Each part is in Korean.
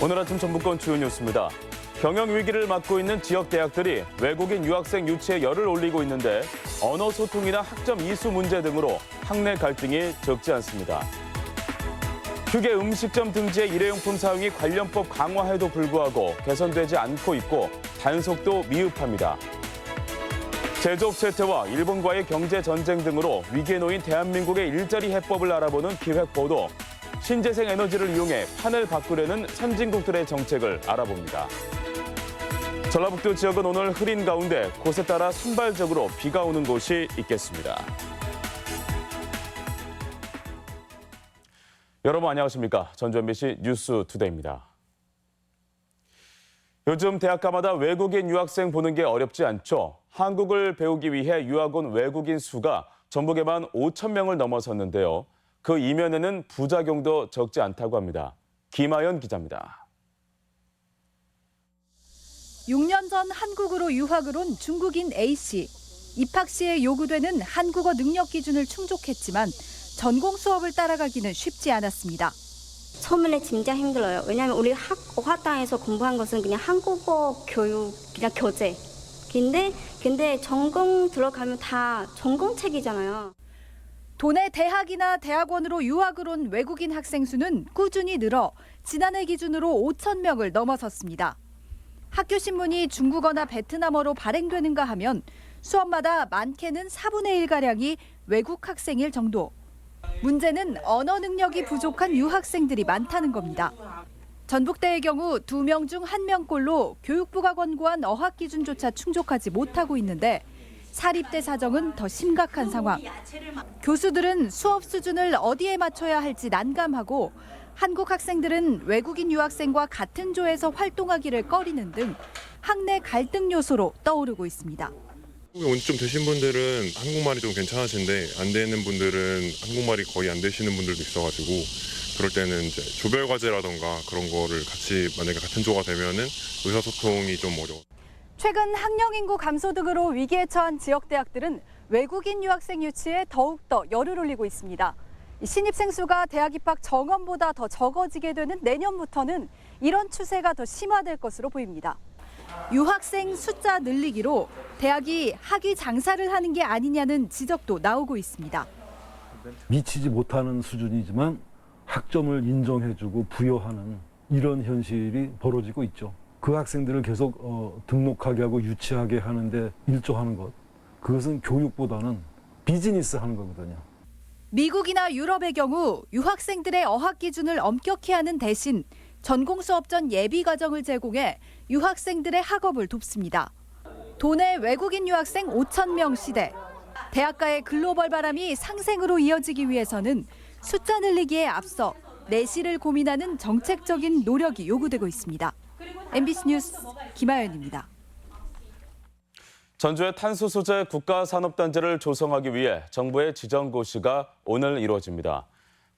오늘 아침 전북권 주요 뉴스입니다. 경영 위기를 맞고 있는 지역 대학들이 외국인 유학생 유치에 열을 올리고 있는데 언어 소통이나 학점 이수 문제 등으로 학내 갈등이 적지 않습니다. 휴게 음식점 등지의 일회용품 사용이 관련법 강화에도 불구하고 개선되지 않고 있고 단속도 미흡합니다. 제조업 채퇴와 일본과의 경제 전쟁 등으로 위기에 놓인 대한민국의 일자리 해법을 알아보는 기획보도, 신재생 에너지를 이용해 판을 바꾸려는 선진국들의 정책을 알아봅니다. 전라북도 지역은 오늘 흐린 가운데 곳에 따라 산발적으로 비가 오는 곳이 있겠습니다. 여러분 안녕하십니까? 전주 MBC 뉴스투데이입니다. 요즘 대학가마다 외국인 유학생 보는 게 어렵지 않죠. 한국을 배우기 위해 유학 온 외국인 수가 전북에만 5천 명을 넘어섰는데요. 그 이면에는 부작용도 적지 않다고 합니다. 김하연 기자입니다. 6년 전 한국으로 유학을 온 중국인 A씨. 입학 시에 요구되는 한국어 능력 기준을 충족했지만 전공 수업을 따라가기는 쉽지 않았습니다. 처음에는 진짜 힘들어요. 왜냐하면 우리 어학당에서 공부한 것은 그냥 한국어 교육, 그냥 교재. 근데 전공 들어가면 다 전공책이잖아요. 도내 대학이나 대학원으로 유학을 온 외국인 학생 수는 꾸준히 늘어 지난해 기준으로 5천 명을 넘어섰습니다. 학교 신문이 중국어나 베트남어로 발행되는가 하면 수업마다 많게는 4분의 1가량이 외국 학생일 정도. 문제는 언어 능력이 부족한 유학생들이 많다는 겁니다. 전북대의 경우 2명 중 1명꼴로 교육부가 권고한 어학 기준조차 충족하지 못하고 있는데 사립대 사정은 더 심각한 상황. 교수들은 수업 수준을 어디에 맞춰야 할지 난감하고 한국 학생들은 외국인 유학생과 같은 조에서 활동하기를 꺼리는 등 학내 갈등 요소로 떠오르고 있습니다. 온 좀 되신 분들은 한국말이 좀 괜찮으신데 안 되는 분들은 한국말이 거의 안 되시는 분들도 있어가지고 그럴 때는 이제 조별 과제라던가 그런 거를 같이 만약에 같은 조가 되면은 의사소통이 좀 어려워. 최근 학령 인구 감소 등으로 위기에 처한 지역 대학들은 외국인 유학생 유치에 더욱더 열을 올리고 있습니다. 신입생 수가 대학 입학 정원보다 더 적어지게 되는 내년부터는 이런 추세가 더 심화될 것으로 보입니다. 유학생 숫자 늘리기로 대학이 학위 장사를 하는 게 아니냐는 지적도 나오고 있습니다. 미치지 못하는 수준이지만 학점을 인정해주고 부여하는 이런 현실이 벌어지고 있죠. 그 학생들을 계속 등록하게 하고 유치하게 하는데 일조하는 것, 그것은 교육보다는 비즈니스 하는 거거든요. 미국이나 유럽의 경우 유학생들의 어학 기준을 엄격히 하는 대신 전공 수업 전 예비 과정을 제공해 유학생들의 학업을 돕습니다. 도내 외국인 유학생 5천 명 시대. 대학가의 글로벌 바람이 상생으로 이어지기 위해서는 숫자 늘리기에 앞서 내실을 고민하는 정책적인 노력이 요구되고 있습니다. MBC 뉴스 김하연입니다. 전주의 탄소 소재 국가산업단지를 조성하기 위해 정부의 지정 고시가 오늘 이루어집니다.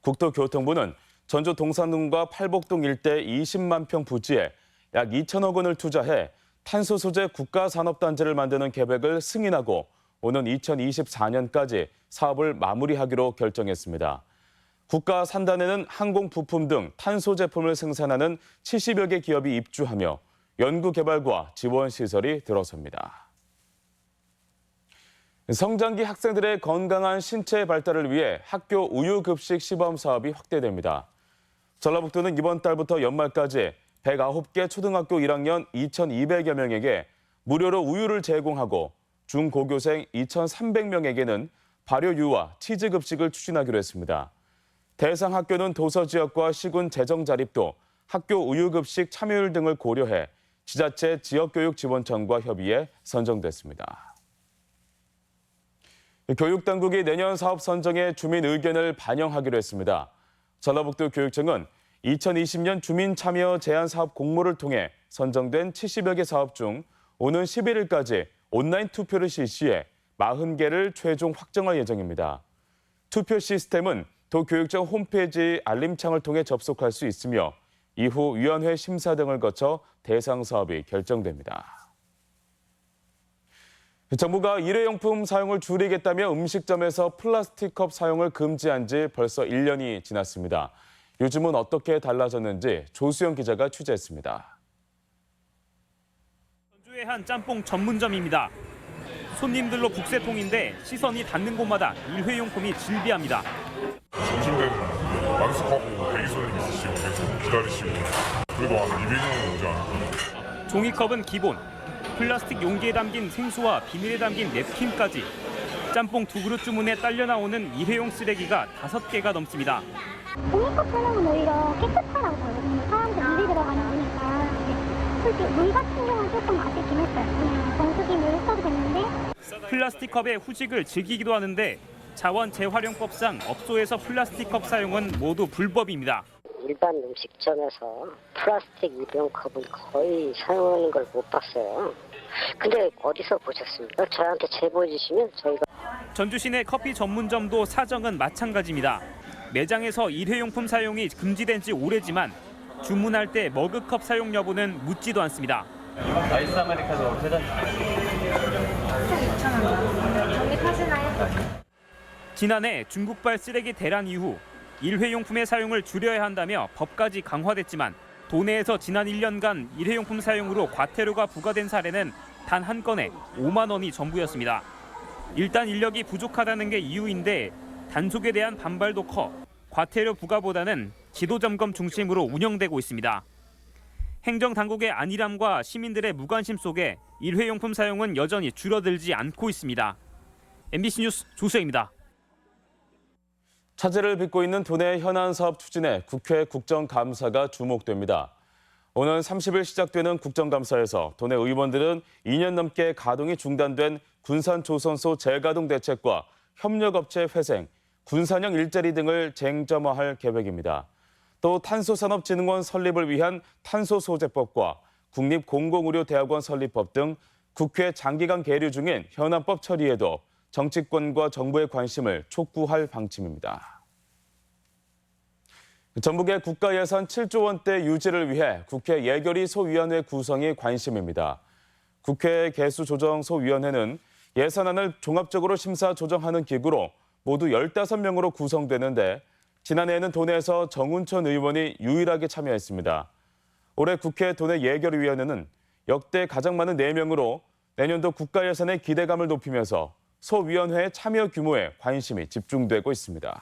국토교통부는 전주 동산동과 팔복동 일대 20만 평 부지에 약 2천억 원을 투자해 탄소 소재 국가산업단지를 만드는 계획을 승인하고 오는 2024년까지 사업을 마무리하기로 결정했습니다. 국가산단에는 항공 부품 등 탄소 제품을 생산하는 70여 개 기업이 입주하며 연구개발과 지원 시설이 들어섭니다. 성장기 학생들의 건강한 신체 발달을 위해 학교 우유급식 시범 사업이 확대됩니다. 전라북도는 이번 달부터 연말까지 109개 초등학교 1학년 2,200여 명에게 무료로 우유를 제공하고 중고교생 2,300명에게는 발효유와 치즈급식을 추진하기로 했습니다. 대상 학교는 도서 지역과 시군 재정 자립도, 학교 우유급식 참여율 등을 고려해 지자체 지역교육지원청과 협의해 선정됐습니다. 교육당국이 내년 사업 선정에 주민 의견을 반영하기로 했습니다. 전라북도 교육청은 2020년 주민 참여 제한 사업 공모를 통해 선정된 70여 개 사업 중 오는 11일까지 온라인 투표를 실시해 40개를 최종 확정할 예정입니다. 투표 시스템은 도교육청 홈페이지 알림창을 통해 접속할 수 있으며 이후 위원회 심사 등을 거쳐 대상 사업이 결정됩니다. 정부가 일회용품 사용을 줄이겠다며 음식점에서 플라스틱 컵 사용을 금지한 지 벌써 1년이 지났습니다. 요즘은 어떻게 달라졌는지 조수영 기자가 취재했습니다. 전주의 한 짬뽕 전문점입니다. 손님들로 북새통인데 시선이 닿는 곳마다 일회용품이 즐비합니다. 점심 되면 만숙하고 대기 손님 있으시고 계속 기다리시고 그래도 한 200명 오지 않을까. 종이컵은 기본, 플라스틱 용기에 담긴 생수와 비닐에 담긴 냅킨까지 짬뽕 2그릇 주문에 딸려 나오는 일회용 쓰레기가 5개가 넘습니다. 종이컵 사용은 오히려 깨끗하다고 보거든요. 사람들 물이 들어가는 거니까. 솔직히 물 같은 경우는 조금 아쉽긴 했어요. 그냥 정수기 물 써도 됐는데. 플라스틱 컵에 후식을 즐기기도 하는데 자원 재활용법상 업소에서 플라스틱 컵 사용은 모두 불법입니다. 일반 음식점에서 플라스틱 일회용컵은 거의 사용하는 걸 못 봤어요. 근데 어디서 보셨습니까? 저한테 제보해 주시면 저희가. 전주 시내 커피 전문점도 사정은 마찬가지입니다. 매장에서 일회용품 사용이 금지된 지 오래지만 주문할 때 머그컵 사용 여부는 묻지도 않습니다. 아이스 아메리카노 3잔. 2,000원. 적립하시나요? 지난해 중국발 쓰레기 대란 이후 일회용품의 사용을 줄여야 한다며 법까지 강화됐지만 도내에서 지난 1년간 일회용품 사용으로 과태료가 부과된 사례는 단 한 건에 5만 원이 전부였습니다. 일단 인력이 부족하다는 게 이유인데 단속에 대한 반발도 커 과태료 부과보다는 지도 점검 중심으로 운영되고 있습니다. 행정당국의 안일함과 시민들의 무관심 속에 일회용품 사용은 여전히 줄어들지 않고 있습니다. MBC 뉴스 조수영입니다. 차질을 빚고 있는 도내 현안 사업 추진에 국회 국정감사가 주목됩니다. 오는 30일 시작되는 국정감사에서 도내 의원들은 2년 넘게 가동이 중단된 군산조선소 재가동 대책과 협력업체 회생, 군산형 일자리 등을 쟁점화할 계획입니다. 또 탄소산업진흥원 설립을 위한 탄소소재법과 국립공공의료대학원 설립법 등 국회 장기간 계류 중인 현안법 처리에도 정치권과 정부의 관심을 촉구할 방침입니다. 전북의 국가예산 7조 원대 유지를 위해 국회 예결위 소위원회 구성이 관심입니다. 국회 개수조정소위원회는 예산안을 종합적으로 심사 조정하는 기구로 모두 15명으로 구성되는데 지난해에는 도내에서 정운천 의원이 유일하게 참여했습니다. 올해 국회 도내 예결위원회는 역대 가장 많은 4명으로 내년도 국가예산의 기대감을 높이면서 소위원회의 참여 규모에 관심이 집중되고 있습니다.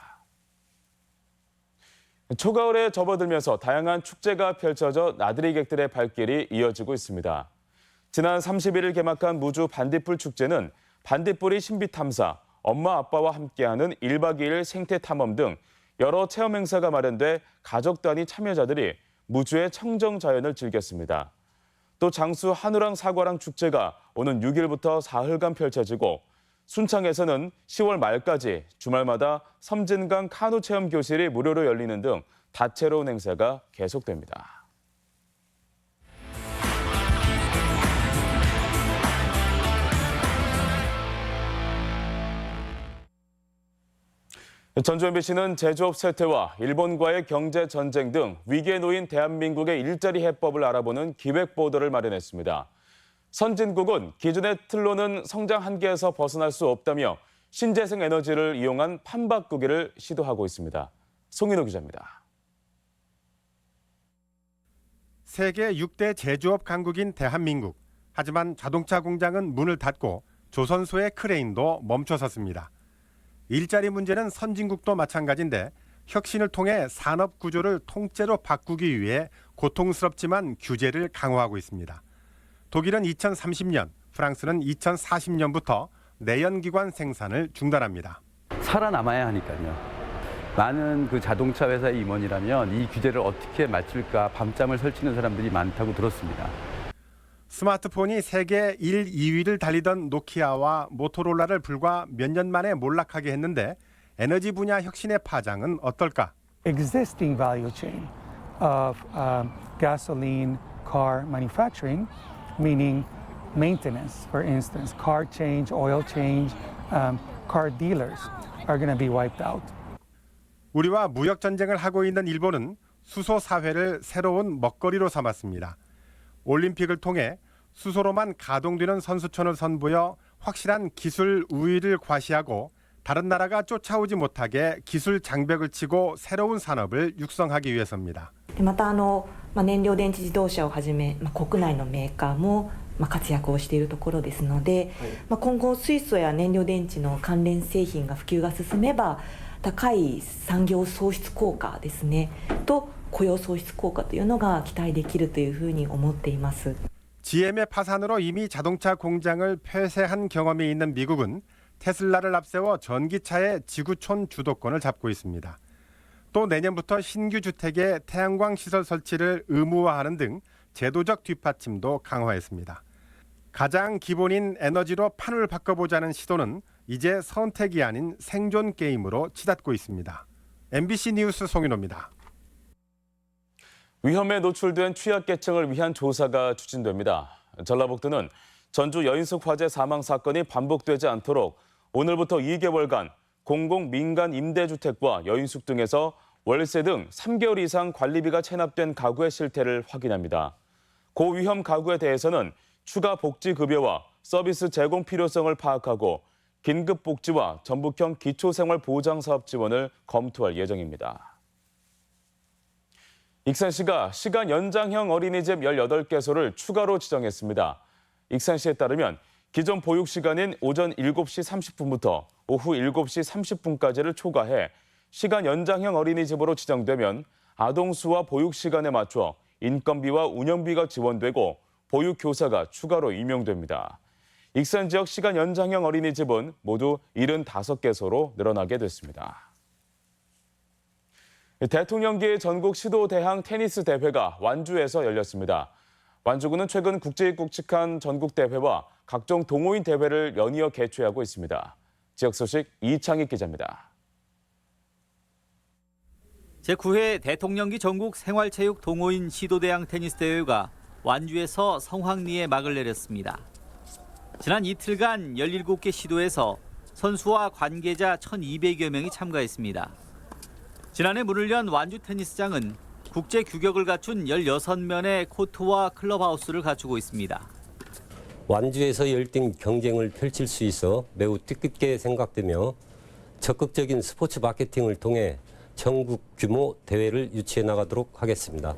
초가을에 접어들면서 다양한 축제가 펼쳐져 나들이 객들의 발길이 이어지고 있습니다. 지난 31일 개막한 무주 반딧불 축제는 반딧불이 신비 탐사, 엄마 아빠와 함께하는 1박 2일 생태 탐험 등 여러 체험 행사가 마련돼 가족 단위 참여자들이 무주의 청정 자연을 즐겼습니다. 또 장수 한우랑 사과랑 축제가 오는 6일부터 사흘간 펼쳐지고 순창에서는 10월 말까지 주말마다 섬진강 카누 체험 교실이 무료로 열리는 등 다채로운 행사가 계속됩니다. 전주 MBC는 제조업 쇠퇴와 일본과의 경제 전쟁 등 위기에 놓인 대한민국의 일자리 해법을 알아보는 기획 보도를 마련했습니다. 선진국은 기존의 틀로는 성장 한계에서 벗어날 수 없다며 신재생 에너지를 이용한 판바꾸기를 시도하고 있습니다. 송인호 기자입니다. 세계 6대 제조업 강국인 대한민국. 하지만 자동차 공장은 문을 닫고 조선소의 크레인도 멈춰섰습니다. 일자리 문제는 선진국도 마찬가지인데 혁신을 통해 산업 구조를 통째로 바꾸기 위해 고통스럽지만 규제를 강화하고 있습니다. 독일은 2030년, 프랑스는 2040년부터 내연기관 생산을 중단합니다. 살아남아야 하니까요. 많은 그 자동차 회사의 임원이라면 이 규제를 어떻게 맞출까 밤잠을 설치는 사람들이 많다고 들었습니다. 스마트폰이 세계 1, 2위를 달리던 노키아와 모토로라를 불과 몇 년 만에 몰락하게 했는데 에너지 분야 혁신의 파장은 어떨까? Existing value chain of gasoline car manufacturing, meaning maintenance, for instance, car change, oil change, car dealers are going to be wiped out. 우리와 무역 전쟁을 하고 있는 일본은 수소 사회를 새로운 먹거리로 삼았습니다. 올림픽을 통해 수소로만 가동되는 선수촌을 선보여 확실한 기술 우위를 과시하고 다른 나라가 쫓아오지 못하게 기술 장벽을 치고 새로운 산업을 육성하기 위해서입니다. また燃料電池自動車をはじめ、国内のメーカーも活躍をしているところですので、今後水素や燃料電池の関連製品が普及が進めば高い産業創出効果ですねと雇用創出効果というのが期待できるというふうに思っています。 GM의 파산으로 이미 자동차 공장을 폐쇄한 경험이 있는 미국은 테슬라를 앞세워 전기차의 지구촌 주도권을 잡고 있습니다. 또 내년부터 신규 주택에 태양광 시설 설치를 의무화하는 등 제도적 뒷받침도 강화했습니다. 가장 기본인 에너지로 판을 바꿔보자는 시도는 이제 선택이 아닌 생존 게임으로 치닫고 있습니다. MBC 뉴스 송윤호입니다. 위험에 노출된 취약계층을 위한 조사가 추진됩니다. 전라북도는 전주 여인숙 화재 사망 사건이 반복되지 않도록 오늘부터 2개월간 공공 민간 임대주택과 여인숙 등에서 월세 등 3개월 이상 관리비가 체납된 가구의 실태를 확인합니다. 고위험 가구에 대해서는 추가 복지급여와 서비스 제공 필요성을 파악하고 긴급복지와 전북형 기초생활보장사업 지원을 검토할 예정입니다. 익산시가 시간 연장형 어린이집 18개소를 추가로 지정했습니다. 익산시에 따르면 기존 보육 시간인 오전 7시 30분부터 오후 7시 30분까지를 초과해 시간 연장형 어린이집으로 지정되면 아동 수와 보육 시간에 맞춰 인건비와 운영비가 지원되고 보육 교사가 추가로 임용됩니다. 익산 지역 시간 연장형 어린이집은 모두 75개소로 늘어나게 됐습니다. 대통령기 전국 시도대항 테니스 대회가 완주에서 열렸습니다. 완주군은 최근 국제국직한 전국대회와 각종 동호인 대회를 연이어 개최하고 있습니다. 지역 소식 이창익 기자입니다. 제9회 대통령기 전국 생활체육 동호인 시도대항 테니스 대회가 완주에서 성황리에 막을 내렸습니다. 지난 이틀간 17개 시도에서 선수와 관계자 1,200여 명이 참가했습니다. 지난해 문을 연 완주 테니스장은 국제 규격을 갖춘 16면의 코트와 클럽하우스를 갖추고 있습니다. 완주에서 열띤 경쟁을 펼칠 수 있어 매우 뜻깊게 생각되며 적극적인 스포츠 마케팅을 통해 전국 규모 대회를 유치해 나가도록 하겠습니다.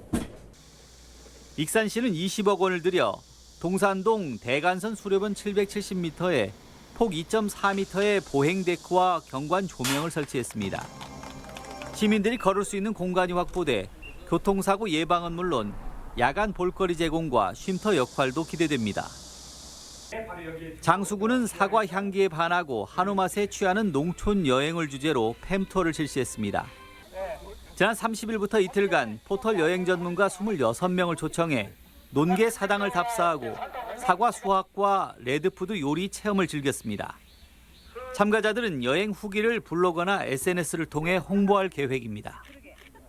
익산시는 20억 원을 들여 동산동 대간선 수려번 770m에 폭 2.4m의 보행데크와 경관 조명을 설치했습니다. 시민들이 걸을 수 있는 공간이 확보돼 교통사고 예방은 물론 야간 볼거리 제공과 쉼터 역할도 기대됩니다. 장수군은 사과 향기에 반하고 한우 맛에 취하는 농촌 여행을 주제로 팸투어를 실시했습니다. 지난 30일부터 이틀간 포털 여행 전문가 26명을 초청해 논계 사당을 답사하고 사과 수확과 레드푸드 요리 체험을 즐겼습니다. 참가자들은 여행 후기를 블로그나 SNS를 통해 홍보할 계획입니다.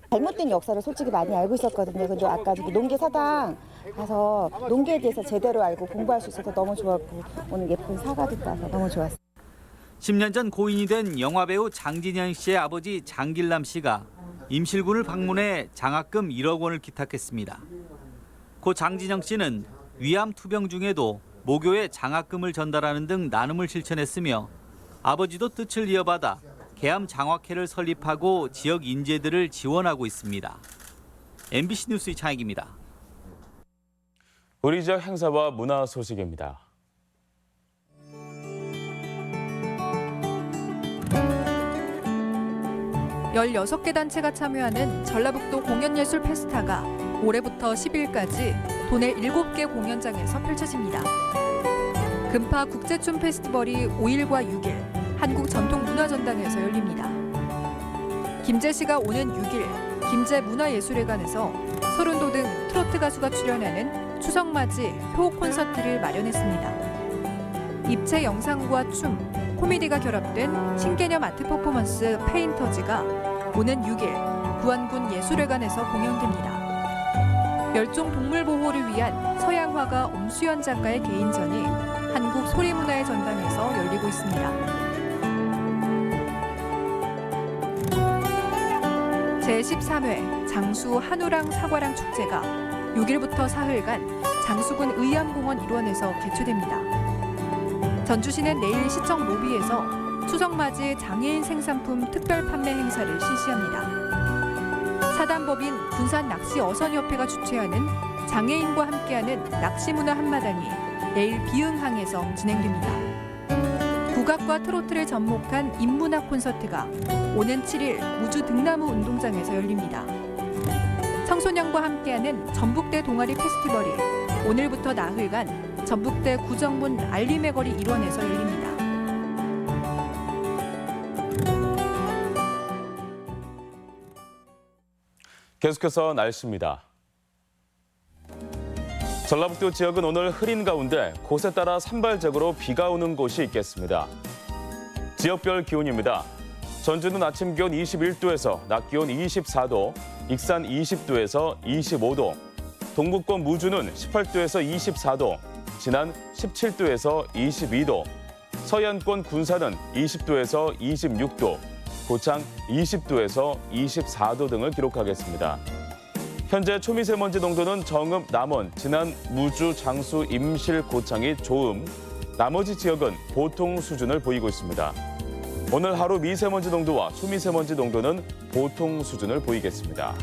잘못된 역사를 솔직히 많이 알고 있었거든요. 근데 아까 농계 사당 가서 농계에 대해서 제대로 알고 공부할 수 있어서 너무 좋았고 오늘 예쁜 사과도 따서 너무 좋았어요. 10년 전 고인이 된 영화배우 장진영 씨의 아버지 장길남 씨가 임실군을 방문해 장학금 1억 원을 기탁했습니다. 고 장진영 씨는 위암 투병 중에도 모교에 장학금을 전달하는 등 나눔을 실천했으며 아버지도 뜻을 이어받아 계암 장학회를 설립하고 지역 인재들을 지원하고 있습니다. MBC 뉴스 이창익입니다. 우리 지역 행사와 문화 소식입니다. 열여섯 개 단체가 참여하는 전라북도 공연예술 페스타가 올해부터 10일까지 도내 7개 공연장에서 펼쳐집니다. 금파 국제춤 페스티벌이 5일과 6일 한국전통문화전당에서 열립니다. 김제 씨가 오는 6일 김제문화예술회관에서 서른도 등 트로트 가수가 출연하는 추석맞이 표 콘서트를 마련했습니다. 입체 영상과 춤, 코미디가 결합된 신개념 아트 퍼포먼스 페인터즈가 오는 6일 구안군 예술회관에서 공연됩니다. 멸종 동물 보호를 위한 서양화가 엄수연 작가의 개인전이 한국 소리문화의 전당에서 열리고 있습니다. 제13회 장수 한우랑 사과랑 축제가 6일부터 사흘간 장수군 의암공원 일원에서 개최됩니다. 전주시는 내일 시청 로비에서 추석맞이 장애인 생산품 특별 판매 행사를 실시합니다. 사단법인 군산낚시어선협회가 주최하는 장애인과 함께하는 낚시문화 한마당이 내일 비흥항에서 진행됩니다. 국악과 트로트를 접목한 인문학 콘서트가 오는 7일 무주 등나무 운동장에서 열립니다. 청소년과 함께하는 전북대 동아리 페스티벌이 오늘부터 나흘간 전북대 구정문 알림의 거리 일원에서 열립니다. 계속해서 날씨입니다. 전라북도 지역은 오늘 흐린 가운데 곳에 따라 산발적으로 비가 오는 곳이 있겠습니다. 지역별 기온입니다. 전주는 아침 기온 21도에서 낮 기온 24도, 익산 20도에서 25도, 동북권 무주는 18도에서 24도, 진안 17도에서 22도, 서해안권 군산은 20도에서 26도, 고창 20도에서 24도 등을 기록하겠습니다. 현재 초미세먼지 농도는 정읍, 남원, 진안, 무주, 장수, 임실, 고창이 좋음, 나머지 지역은 보통 수준을 보이고 있습니다. 오늘 하루 미세먼지 농도와 초미세먼지 농도는 보통 수준을 보이겠습니다.